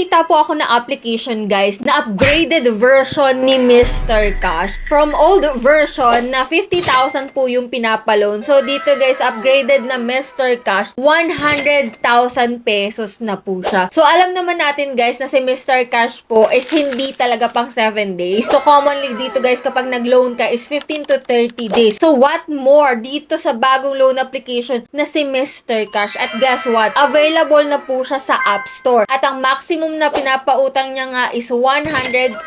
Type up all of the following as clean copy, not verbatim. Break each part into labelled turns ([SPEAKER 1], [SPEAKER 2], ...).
[SPEAKER 1] nakakita po ako na application guys na upgraded version ni Mr. Cash. From old version na 50,000 po yung pinapaloan. So dito guys, upgraded na Mr. Cash, 100,000 pesos na po siya. So alam naman natin guys na si Mr. Cash po is hindi talaga pang 7 days. So commonly dito guys kapag nag-loan ka is 15 to 30 days. So what more dito sa bagong loan application na si Mr. Cash. At guess what? Available na po siya sa App Store. At ang maximum na pinapautang niya nga is 100,000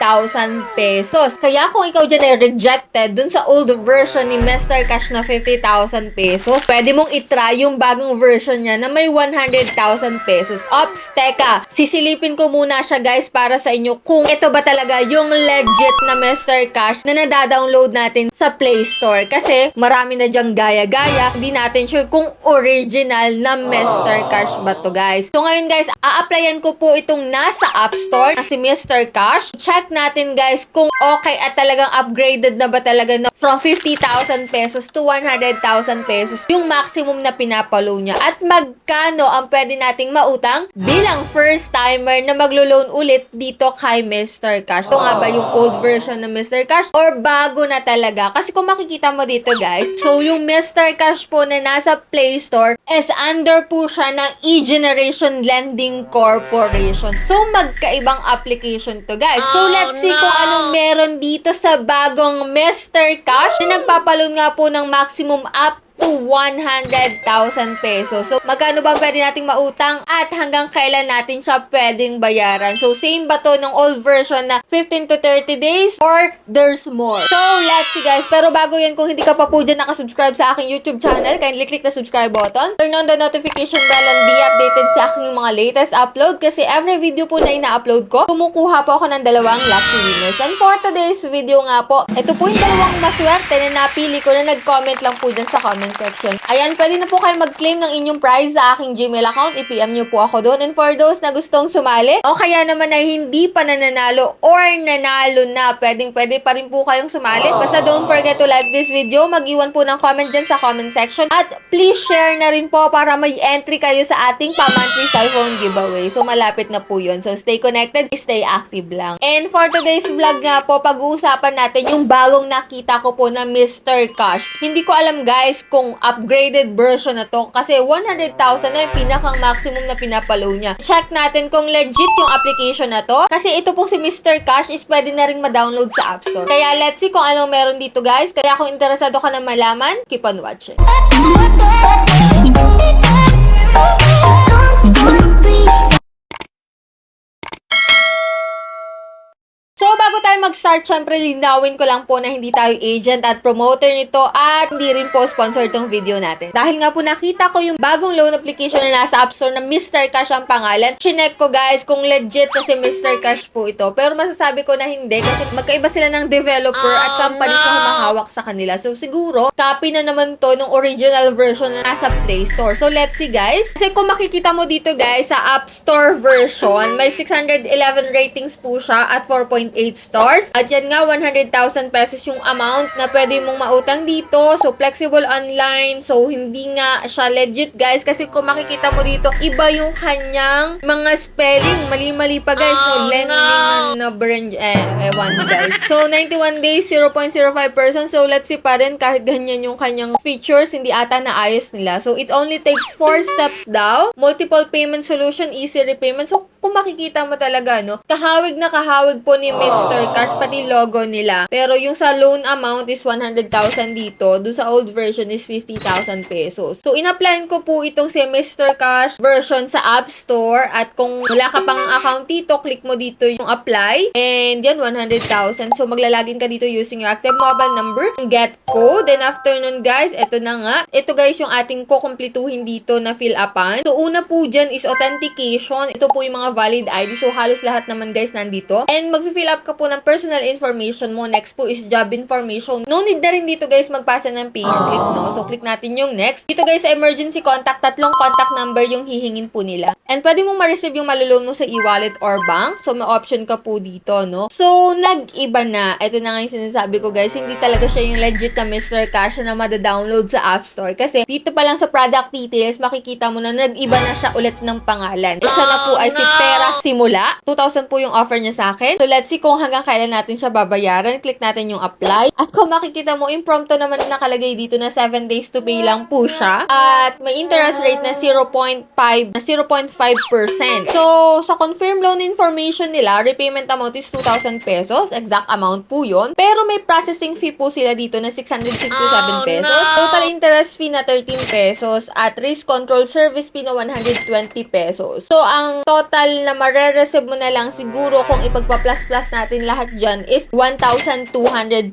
[SPEAKER 1] pesos. Kaya kung ikaw dyan ay rejected dun sa old version ni Mr. Cash na 50,000 pesos, pwede mong itry yung bagong version niya na may 100,000 pesos. Ops, teka, sisilipin ko muna siya guys para sa inyo kung ito ba talaga yung legit na Mr. Cash na nadadownload natin sa Play Store. Kasi marami na dyang gaya-gaya, hindi natin sure kung original na Mr. Cash ba to guys. So ngayon guys, a-applyan ko po itong nasa App Store na si Mr. Cash. Check natin guys kung okay at talagang upgraded na ba talaga na from 50,000 pesos to 100,000 pesos yung maximum na pinapaloan niya. At magkano ang pwede nating mautang bilang first timer na maglo-loan ulit dito kay Mr. Cash. Ito nga ba yung old version ng Mr. Cash or bago na talaga? Kasi kung makikita mo dito guys, so yung Mr. Cash po na nasa Play Store is under po siya ng eGeneration Lending Corporation. So magkaibang application to guys. So let's see kung anong meron dito sa bagong Mr. Cash na nagpapaloan nga po ng maximum up to 100,000 pesos. So, magkano ba pwede nating mautang at hanggang kailan natin siya pwedeng bayaran? So, same ba to ng old version na 15 to 30 days or there's more? So, let's see guys. Pero bago yan, kung hindi ka pa po dyan nakasubscribe sa aking YouTube channel, kindly click the subscribe button. Turn on the notification bell and be updated sa aking mga latest upload kasi every video po na ina-upload ko, kumukuha po ako ng dalawang lucky winners. And for today's video nga po, ito po yung dalawang maswerte na napili ko na nag-comment lang po dyan sa comment section. Ayan, pwede na po kayo mag-claim ng inyong prize sa aking Gmail account. I-PM nyo po ako doon. And for those na gustong sumali, o kaya naman ay hindi pa nananalo or nanalo na, pwede pa rin po kayong sumali. Basta don't forget to like this video. Mag-iwan po ng comment dyan sa comment section. At please share na rin po para may entry kayo sa ating pa-monthly cellphone giveaway. So, malapit na po yun. So, stay connected, stay active lang. And for today's vlog nga po, pag-uusapan natin yung bagong nakita ko po na Mr. Cash. Hindi ko alam guys kung upgraded version na to kasi 100,000 na yung pinakang maximum na pinapaloan niya. Check natin kung legit yung application na to kasi ito pong si Mr. Cash is pwede na rin ma-download sa App Store. Kaya let's see kung anong meron dito guys. Kaya kung interesado ka na malaman, keep on watching. So, bago tayo mag-start, syempre, linawin ko lang po na hindi tayo agent at promoter nito at hindi rin po sponsor tong video natin. Dahil nga po nakita ko yung bagong loan application na nasa App Store na Mr. Cash ang pangalan. Chinek ko guys kung legit na si Mr. Cash po ito. Pero masasabi ko na hindi kasi magkaiba sila ng developer at companies na humahawak sa kanila. So, siguro, copy na naman to ng original version na nasa Play Store. So, let's see guys. Kasi kung makikita mo dito guys, sa App Store version, may 611 ratings po siya at 4.8 stars. At yan nga, 100,000 pesos yung amount na pwede mong mautang dito. So, flexible online. So, hindi nga siya legit, guys. Kasi kung makikita mo dito, iba yung kanyang mga spelling. Mali-mali pa, guys. So, lending na brand, ewan, guys. So, 91 days, 0.05%. So, let's see pa rin kahit ganyan yung kanyang features, hindi ata naayos nila. So, it only takes 4 steps daw. Multiple payment solution, easy repayment. So, kung makikita mo talaga, no, kahawig na kahawig po ni Mr. Cash, pati logo nila. Pero yung sa loan amount is 100,000 dito. Doon sa old version is 50,000 pesos. So, in-applyan ko po itong si Mr. Cash version sa App Store. At kung wala ka pang account dito, click mo dito yung apply. And yan, 100,000. So, maglalagin ka dito using your active mobile number. Get code. Then, after nun, guys, eto na nga. Ito, guys, yung ating kukumpletuhin dito na fill upan. So, una po dyan is authentication. Ito po yung mga valid ID. So, halos lahat naman, guys, nandito. And, mag-fill up ka po ng personal information mo. Next po is job information. No need na rin dito, guys, magpasa ng payslip, no? So, click natin yung next. Dito, guys, sa emergency contact, 3 contact number yung hihingin po nila. And, pwede mong ma-receive yung malulong mo sa e-wallet or bank. So, may option ka po dito, no? So, nag-iba na. Ito na nga yung sinasabi ko, guys. Hindi talaga siya yung legit na Mr. Cash na mada-download sa App Store. Kasi, dito pa lang sa product details, makikita mo na nag-iba na siya ulit ng pangalan. Siya na po ay si Pera Simula. 2,000 po yung offer niya sa akin. So, let's see kung hanggang kailan natin siya babayaran. Click natin yung apply. At kung makikita mo, impromptu naman nakalagay dito na 7 days to pay lang po siya. At may interest rate na 0.5%. So, sa confirm loan information nila, repayment amount is 2,000 pesos. Exact amount po yun. Pero may processing fee po sila dito na 667 pesos. Total interest fee na 13 pesos. At risk control service fee na 120 pesos. So, ang total na mare-receive mo na lang siguro kung ipagpa-plus-plus natin lahat dyan is 1,200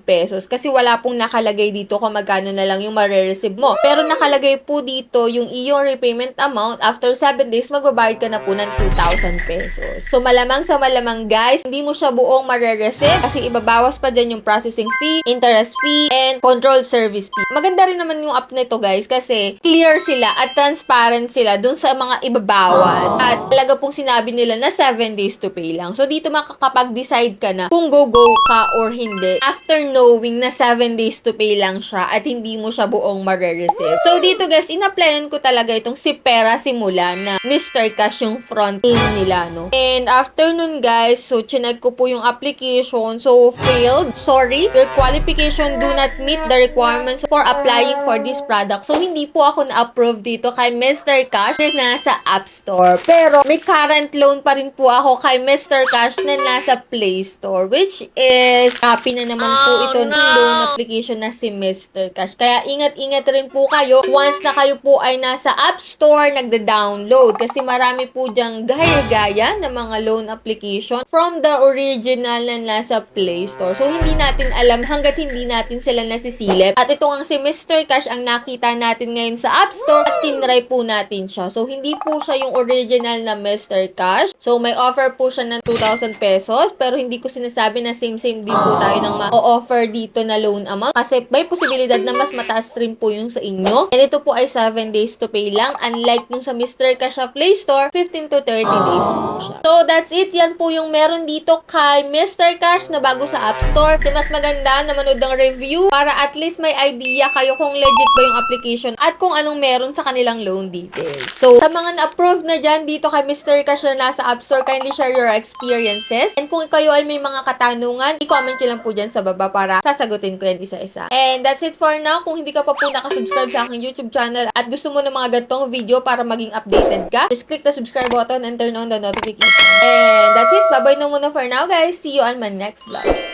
[SPEAKER 1] pesos. Kasi wala pong nakalagay dito kung magkano na lang yung mare-receive mo. Pero nakalagay po dito yung iyong repayment amount. After 7 days, magbabayad ka na po ng 2,000 pesos. So, malamang sa malamang guys, hindi mo siya buong mare-receive kasi ibabawas pa dyan yung processing fee, interest fee, and control service fee. Maganda rin naman yung app na ito guys kasi clear sila at transparent sila dun sa mga ibabawas. At talaga pong sinabi nila na 7 days to pay lang. So, dito makakapag-decide ka na kung go-go ka or hindi after knowing na 7 days to pay lang siya at hindi mo siya buong mare-receive. So, dito guys, in-applyan ko talaga itong si Pera Simula na Mr. Cash yung front name nila, no? And after nun guys, so, chinek ko po yung application. So, failed. Sorry. Your qualification do not meet the requirements for applying for this product. So, hindi po ako na-approve dito kay Mr. Cash na nasa App Store. Pero, may current loan pa rin po ako kay Mr. Cash na nasa Play Store. Which is, copy na naman po ito ng loan application na si Mr. Cash. Kaya, ingat-ingat rin po kayo once na kayo po ay nasa App Store nagda-download. Kasi marami po dyang gaya-gaya na mga loan application from the original na nasa Play Store. So, hindi natin alam hanggat hindi natin sila nasisilip. At ito ang si Mr. Cash ang nakita natin ngayon sa App Store at tinry po natin siya. So, hindi po siya yung original na Mr. Cash. So, may offer po siya ng 2,000 pesos pero hindi ko sinasabi na same-same din po tayo ng ma-offer dito na loan amount kasi may posibilidad na mas mataas rin po yung sa inyo. And ito po ay 7 days to pay lang. Unlike nung sa Mr. Cash sa Play Store, 15 to 30 days po siya. So, that's it. Yan po yung meron dito kay Mr. Cash na bago sa App Store. So, mas maganda na manood ng review para at least may idea kayo kung legit ba yung application at kung anong meron sa kanilang loan details. So, sa mga na-approve na dyan dito kay Mr. Cash na nasa App Store, kindly share your experiences. And kung kayo ay may mga katanungan, i-comment nyo lang po dyan sa baba para sasagutin ko yan isa-isa. And that's it for now. Kung hindi ka pa po nakasubscribe sa aking YouTube channel at gusto mo ng mga gantong video para maging updated ka, just click the subscribe button and turn on the notification. And that's it. Bye-bye na muna for now, guys. See you on my next vlog.